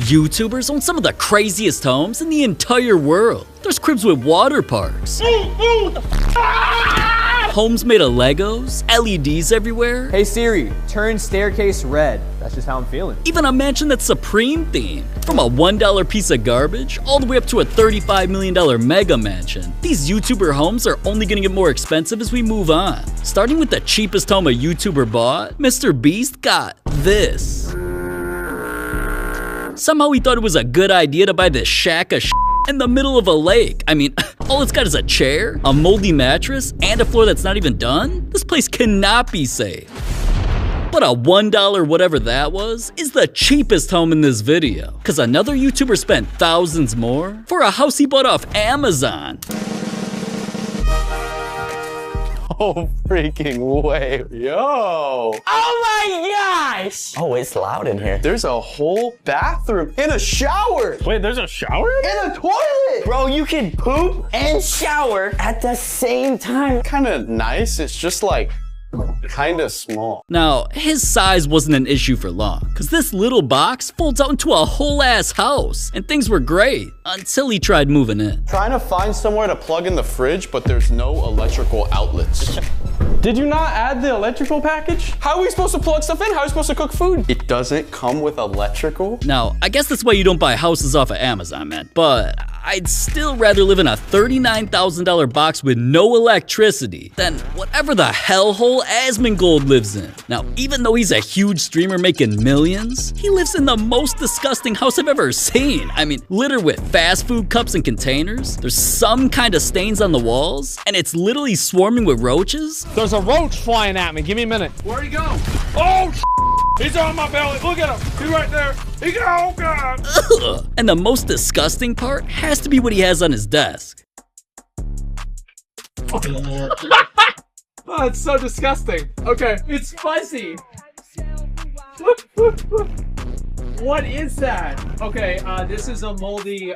YouTubers own some of the craziest homes in the entire world. There's cribs with water parks. Homes made of Legos, LEDs everywhere. Hey Siri, turn staircase red. That's just how I'm feeling. Even a mansion that's Supreme themed. From a $1 piece of garbage all the way up to a $35 million mega mansion. These YouTuber homes are only gonna get more expensive as we move on. Starting with the cheapest home a YouTuber bought, Mr.beast got this. Somehow he thought it was a good idea to buy this shack of in the middle of a lake. I mean, all it's got is a chair, a moldy mattress, and a floor that's not even done? This place cannot be safe. But a $1 whatever that was is the cheapest home in this video, cause another YouTuber spent thousands more for a house he bought off Amazon. Oh, freaking way. Yo. Oh my gosh! Oh, it's loud in here. There's a whole bathroom and a shower. Wait, there's a shower? And a toilet. Bro, you can poop and shower at the same time. Kind of nice. It's just like kind of small. Now, his size wasn't an issue for long, cause this little box folds out into a whole ass house, and things were great until he tried moving in. Trying to find somewhere to plug in the fridge, but there's no electrical outlets. Did you not add the electrical package? How are we supposed to plug stuff in? How are we supposed to cook food? It doesn't come with electrical. Now, I guess that's why you don't buy houses off of Amazon, man, but I'd still rather live in a $39,000 box with no electricity than whatever the hellhole Asmongold lives in. Now, even though he's a huge streamer making millions, he lives in the most disgusting house I've ever seen. I mean, littered with fast food cups and containers, there's some kind of stains on the walls, and it's literally swarming with roaches. There's a roach flying at me. Give me a minute. Where'd he go? Oh, he's on my belly. Look at him. He's right there. He got, oh God. Ugh. And the most disgusting part has to be what he has on his desk. Oh, it's so disgusting. Okay, it's fuzzy. What is that? Okay, this is a moldy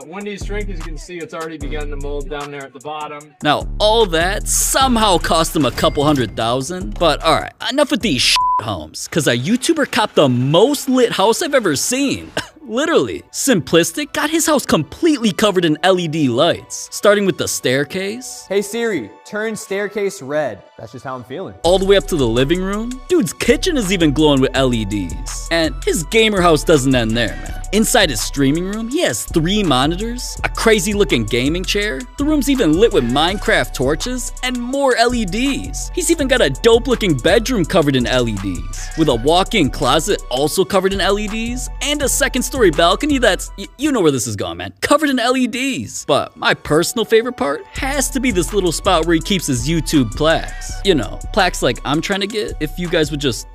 Wendy's drink. As you can see, it's already begun to mold down there at the bottom. Now, all that somehow cost him a couple $100,000. But alright, enough with these homes, cause a YouTuber copped the most lit house I've ever seen. Literally. Simplistic got his house completely covered in LED lights, starting with the staircase. Hey Siri, turn staircase red. That's just how I'm feeling. All the way up to the living room. Dude's kitchen is even glowing with LEDs. And his gamer house doesn't end there, man. Inside his streaming room, he has 3 monitors, a crazy looking gaming chair, the room's even lit with Minecraft torches, and more LEDs. He's even got a dope looking bedroom covered in LEDs, with a walk-in closet also covered in LEDs, and a second-story balcony that's, you know where this is going, man, covered in LEDs. But my personal favorite part has to be this little spot where he keeps his YouTube plaques. You know, plaques like I'm trying to get, if you guys would just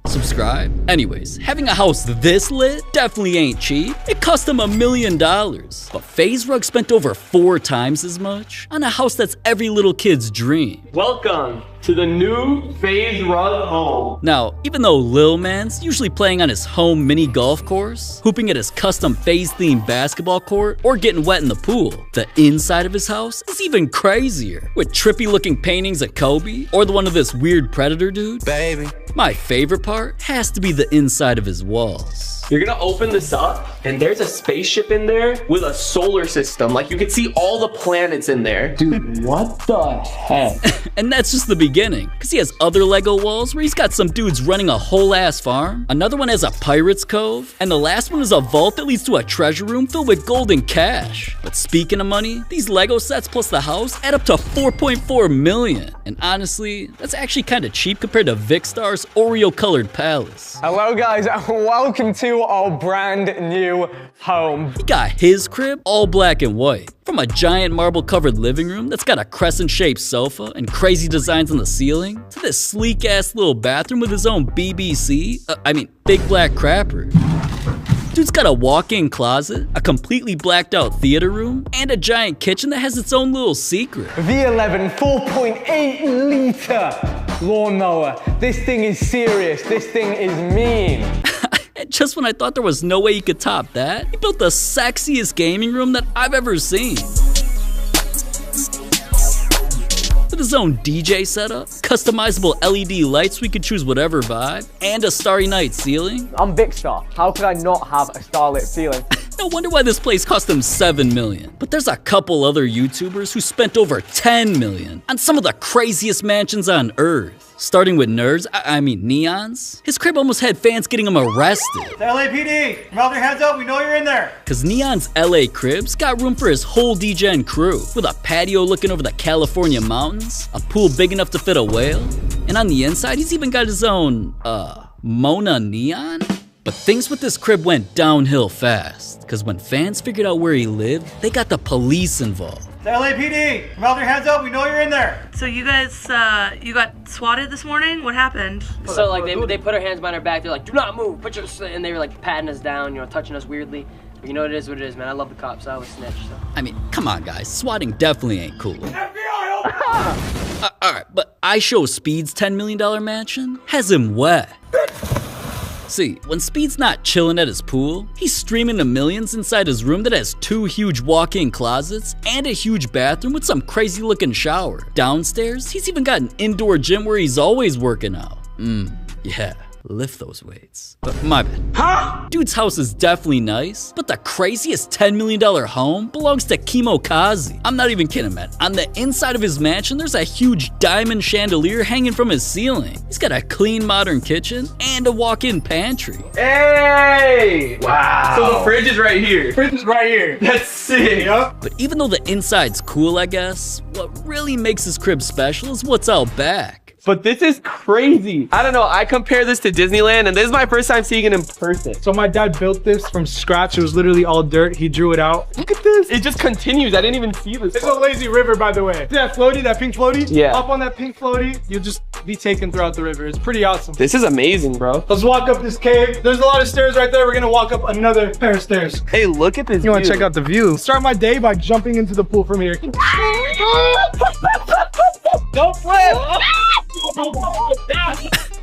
subscribe. Anyways, having a house this lit definitely ain't cheap. It cost him $1 million. But FaZe Rug spent over 4 times as much on a house that's every little kid's dream. Welcome to the new FaZe Rug home. Now, even though Lil Man's usually playing on his home mini golf course, hooping at his custom FaZe-themed basketball court, or getting wet in the pool, the inside of his house is even crazier, with trippy-looking paintings of Kobe, or the one of this weird predator dude. Baby. My favorite part has to be the inside of his walls. You're gonna open this up, and there's a spaceship in there with a solar system. Like, you can see all the planets in there. Dude, what the heck? And that's just the beginning, because he has other Lego walls where he's got some dudes running a whole ass farm. Another one has a pirate's cove, and the last one is a vault that leads to a treasure room filled with gold and cash. But speaking of money, these Lego sets plus the house add up to $4.4 million. And honestly, that's actually kind of cheap compared to Vicstar's Oreo-colored palace. Hello guys, and welcome to our brand new home. He got his crib all black and white. From a giant marble-covered living room that's got a crescent-shaped sofa and crazy designs on the ceiling, to this sleek-ass little bathroom with his own BBC, Big Black Crapper. Dude's got a walk-in closet, a completely blacked-out theater room, and a giant kitchen that has its own little secret. V11 4.8 liter lawnmower. This thing is serious. This thing is mean. And just when I thought there was no way he could top that, he built the sexiest gaming room that I've ever seen. with his own DJ setup, customizable LED lights so we could choose whatever vibe, and a starry night ceiling. I'm Big Star. How could I not have a starlit ceiling? No wonder why this place cost him $7 million. But there's a couple other YouTubers who spent over $10 million on some of the craziest mansions on Earth. Starting with nerds, I mean Neon's. His crib almost had fans getting him arrested. The LAPD, mouth your hands up, we know you're in there. Cause Neon's LA cribs got room for his whole DJing crew, with a patio looking over the California mountains, a pool big enough to fit a whale, and on the inside he's even got his own, Mona Neon? But things with this crib went downhill fast, cause when fans figured out where he lived, they got the police involved. The LAPD, mouth your hands up, we know you're in there. So you guys, you got swatted this morning? What happened? So like they put our hands behind our back. They're like, do not move. Put your, and they were like patting us down, you know, touching us weirdly. But you know it is what it is, man. I love the cops. So I always snitch. So. I mean, come on, guys. Swatting definitely ain't cool. Alright, but Ishow Speed's $10 million mansion has him wet. See, when Speed's not chilling at his pool, he's streaming the millions inside his room that has 2 huge walk-in closets and a huge bathroom with some crazy looking shower. Downstairs, he's even got an indoor gym where he's always working out. Yeah. Lift those weights. But my bad. Huh? Dude's house is definitely nice, but the craziest $10 million home belongs to Kazi. I'm not even kidding, man. On the inside of his mansion, there's a huge diamond chandelier hanging from his ceiling. He's got a clean, modern kitchen and a walk-in pantry. Hey! Wow. So the fridge is right here. Fridge is right here. That's sick. Yep. But even though the inside's cool, I guess, what really makes his crib special is what's out back. But this is crazy. I don't know, I compare this to Disneyland, and this is my first time seeing it in person. So my dad built this from scratch. It was literally all dirt. He drew it out. Look at this. It just continues. I didn't even see this. It's a lazy river, by the way. See that floaty, that pink floaty? Yeah. Up on that pink floaty, you'll just be taken throughout the river. It's pretty awesome. This is amazing, bro. Let's walk up this cave. There's a lot of stairs right there. We're gonna walk up another pair of stairs. Hey, look at this You wanna view. check out the view? Start my day by jumping into the pool from here. Don't flip.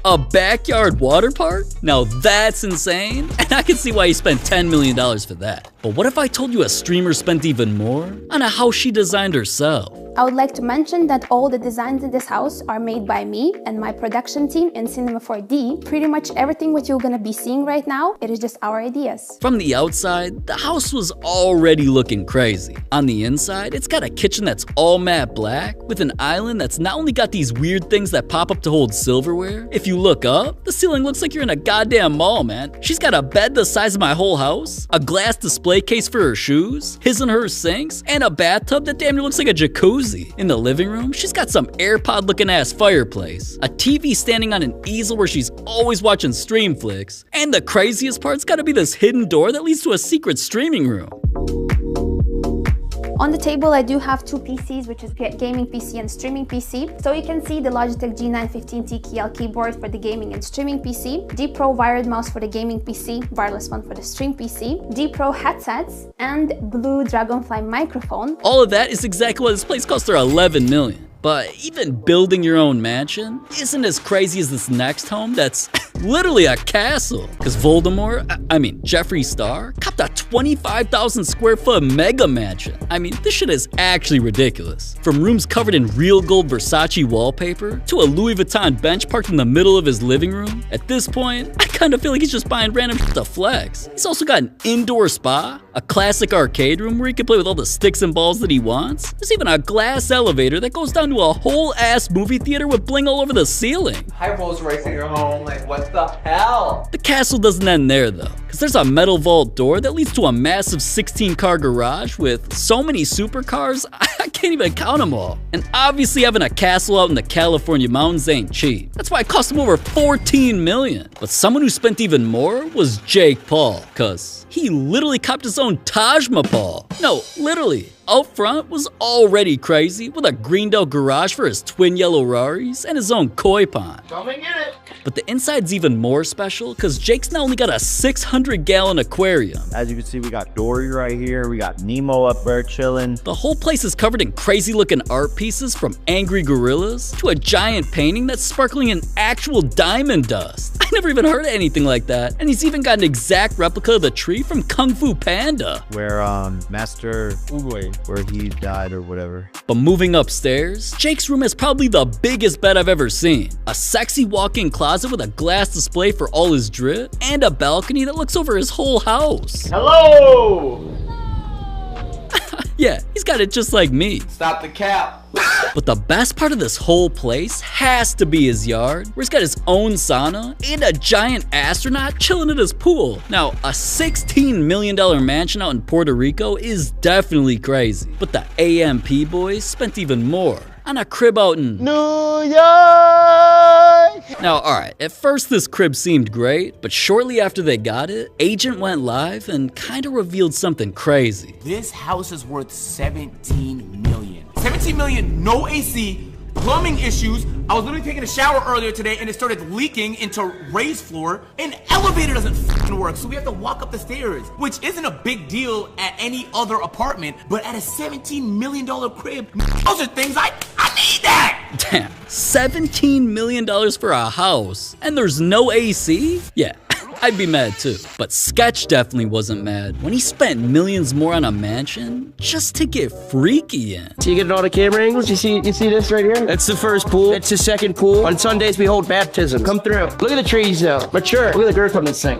A backyard water park? Now that's insane, and I can see why he spent $10 million for that. But what if I told you a streamer spent even more on a house she designed herself? I would like to mention that all the designs in this house are made by me and my production team in Cinema 4D. Pretty much everything what you're gonna be seeing right now, it is just our ideas. From the outside, the house was already looking crazy. On the inside, it's got a kitchen that's all matte black, with an island that's not only got these weird things that pop up to hold silverware. If you look up, the ceiling looks like you're in a goddamn mall, man. She's got a bed the size of my whole house, a glass display case for her shoes, his and her sinks, and a bathtub that damn near looks like a jacuzzi. In the living room, she's got some AirPod looking ass fireplace, a TV standing on an easel where she's always watching stream flicks, and the craziest part's gotta be this hidden door that leads to a secret streaming room. On the table, I do have 2 PCs, which is gaming PC and streaming PC. So you can see the Logitech G915T KL keyboard for the gaming and streaming PC, G Pro wired mouse for the gaming PC, wireless one for the stream PC, G Pro headsets, and Blue Dragonfly microphone. All of that is exactly what this place cost her $11 million. But even building your own mansion isn't as crazy as this next home that's literally a castle. Because Voldemort, Jeffree Star, copped a 25,000 square foot mega mansion. I mean, this shit is actually ridiculous. From rooms covered in real gold Versace wallpaper to a Louis Vuitton bench parked in the middle of his living room. At this point, I kind of feel like he's just buying random shit to flex. He's also got an indoor spa, a classic arcade room where he can play with all the sticks and balls that he wants. There's even a glass elevator that goes down to a whole ass movie theater with bling all over the ceiling. Hi, Rolls Royce in your home. Like, what the hell? The castle doesn't end there though, because there's a metal vault door that leads to a massive 16-car garage with so many supercars, I can't even count them all. And obviously having a castle out in the California mountains ain't cheap. That's why it cost him over $14 million. But someone who spent even more was Jake Paul, cause he literally copped his own Taj Mahal. No, literally. Out front was already crazy with a greened out garage for his twin yellow Raris and his own koi pond. Come and get it. But the inside's even more special because Jake's not only got a 600-gallon aquarium. As you can see, we got Dory right here. We got Nemo up there chilling. The whole place is covered in crazy looking art pieces from angry gorillas to a giant painting that's sparkling in actual diamond dust. I never even heard of anything like that. And he's even got an exact replica of the tree from Kung Fu Panda. Where Master Oogway where he died or whatever. But moving upstairs, Jake's room is probably the biggest bed I've ever seen. A sexy walk-in closet with a glass display for all his drip, and a balcony that looks over his whole house. Hello! Yeah, he's got it just like me. Stop the cap. But the best part of this whole place has to be his yard, where he's got his own sauna and a giant astronaut chilling at his pool. Now, a $16 million mansion out in Puerto Rico is definitely crazy, but the AMP boys spent even more on a crib out in New York. Now, alright, at first this crib seemed great, but shortly after they got it, Agent went live and kinda revealed something crazy. This house is worth 17 million. 17 million, no AC, plumbing issues. I was literally taking a shower earlier today and it started leaking into raised floor. An elevator doesn't f***ing work, so we have to walk up the stairs, which isn't a big deal at any other apartment, but at a $17 million crib, those are things I need that! Damn, $17 million for a house, and there's no AC? Yeah, I'd be mad too. But Sketch definitely wasn't mad when he spent millions more on a mansion just to get freaky in. So you get all the camera angles? You see this right here? That's the first pool. That's the second pool. On Sundays we hold baptism. Come through. Look at the trees though. Mature. Look at the girth on this thing.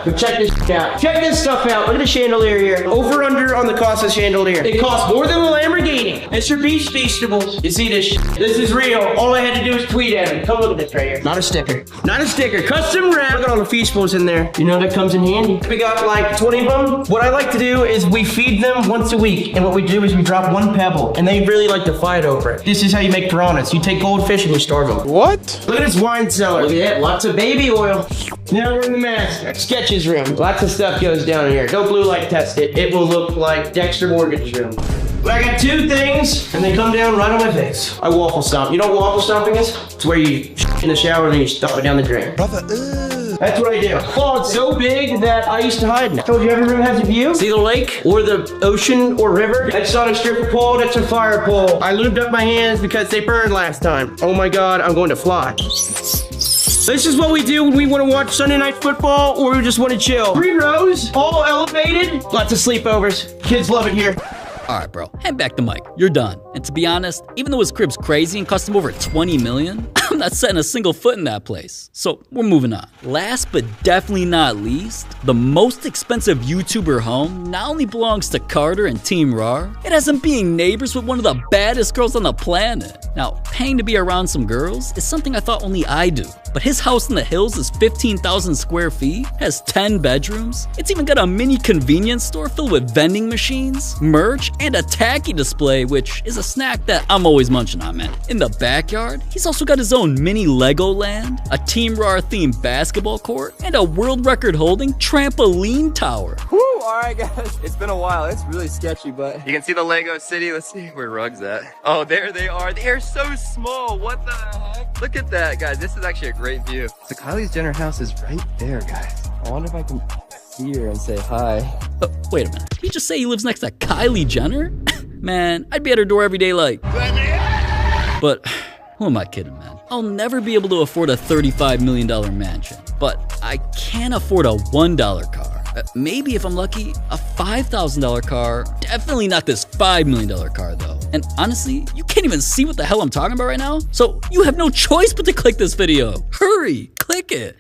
But check this out. Check this stuff out. Look at the chandelier here. Over under on the cost of the chandelier. It costs more than a Lamborghini. Mr.beast Feastables. You see this? This is real. All I had to do is tweet at him. Come look at this right here. Not a sticker. Not a sticker. Custom wrap. Look at all the Feastables in there. You know that comes in handy. We got like 20 of them. What I like to do is we feed them once a week. And what we do is we drop one pebble. And they really like to fight over it. This is how you make piranhas. You take goldfish and you starve them. What? Look at this wine cellar. Look at that. Lots of baby oil. Now we're in the master. Sketch's room. Lots of stuff goes down in here. Don't blue light test it. It will look like Dexter Morgan's room. But I got two things, and they come down right on my face. I waffle stomp. You know what waffle stomping is? It's where you in the shower and then you stomp it down the drain. Brother, that's what I do. Oh, it's so big that I used to hide in it. Told you every room has a view. See the lake or the ocean or river? That's not a stripper pole, that's a fire pole. I lubed up my hands because they burned last time. Oh my God, I'm going to fly. This is what we do when we want to watch Sunday Night Football or we just want to chill. 3 rows, all elevated. Lots of sleepovers. Kids love it here. Alright bro, hand back the mic, you're done. And to be honest, even though his crib's crazy and cost him over 20 million, I'm not setting a single foot in that place. So we're moving on. Last but definitely not least, the most expensive YouTuber home not only belongs to Carter and Team RAR, it has him being neighbors with one of the baddest girls on the planet. Now, paying to be around some girls is something I thought only I do. But his house in the hills is 15,000 square feet, has 10 bedrooms, it's even got a mini convenience store filled with vending machines, merch, and a tacky display, which is a snack that I'm always munching on, man. In the backyard, he's also got his own mini Legoland, a Team RAR themed basketball court, and a world record holding trampoline tower. Woo! Alright guys, it's been a while. It's really sketchy, but you can see the Lego city. Let's see where Rug's at. Oh, there they are. They are so small. What the heck? Look at that, guys. This is actually a great view. So Kylie Jenner house is right there, guys. I wonder if I can see her and say hi. Wait a minute. Did you just say he lives next to Kylie Jenner? Man, I'd be at her door every day like... But who am I kidding, man? I'll never be able to afford a $35 million mansion, but I can afford a $1 car. Maybe if I'm lucky, a $5,000 car. Definitely not this $5 million car though. And honestly, you can't even see what the hell I'm talking about right now. So you have no choice but to click this video. Hurry, click it.